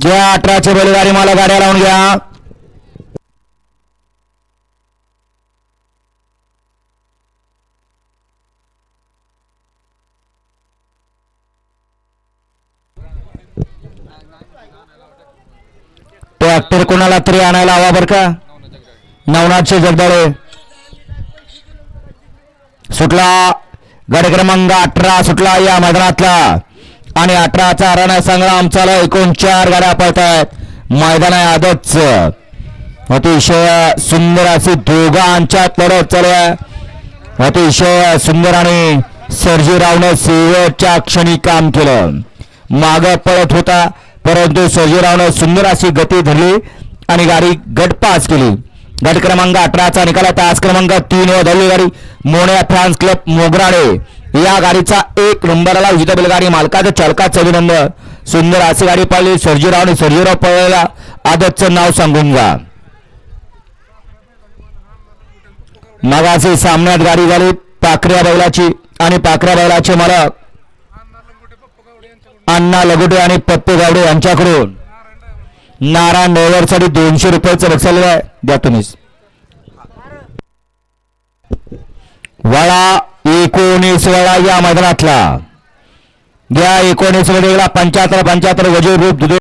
घ्या 18चे बैलगाडी मला गाड्या लावून घ्या. ट्रॅक्टर कोणाला तरी आणायला हवा बर का. नवनाथचे जगदाळे सुटला. गाडी क्रमांक 18 सुटला या मैदानातला आणि 18चा रण संग्राम चालू. एकूण 4 गाड्या पळत आहेत. मैदान आहे आदतच. अतिशय सुंदर अशी दोघांच्यात लढत चालू आहे. अतिशय सुंदर आणि सर्जीरावनं शेवटच्या क्षणी काम केलं. माग पळत होता परंतु सर्जीरावनं सुंदर अशी गती धरली आणि गाडी गटपास केली. गट क्रमांक 18चा निकाल. तास क्रमांक 3 व धरली गाडी मोन्या फॅन्स क्लब मोगराडे या गाडीचा 1 नंबरला विजेता बैलगाडी मालकाचं चालकाचं अभिनंदन. सुंदर अशी गाडी पळली सर्जीराव आणि सर्जीराव पळलेला आदतचं नाव सांगून जा. मगाशी सामन्यात गाडी झाली पाखऱ्या बैलाची आणि पाखऱ्या बैलाचे मालक अण्णा लगुटे आणि पप्पू गावडे यांच्याकडून नारायण ड्रायव्हरसाठी 200 रुपयाचं बक्षीस आहे. द्या तुम्हीच. वळा 19 वळा या मैदानातला घ्या. 19 मध्ये 75 वजीर रूप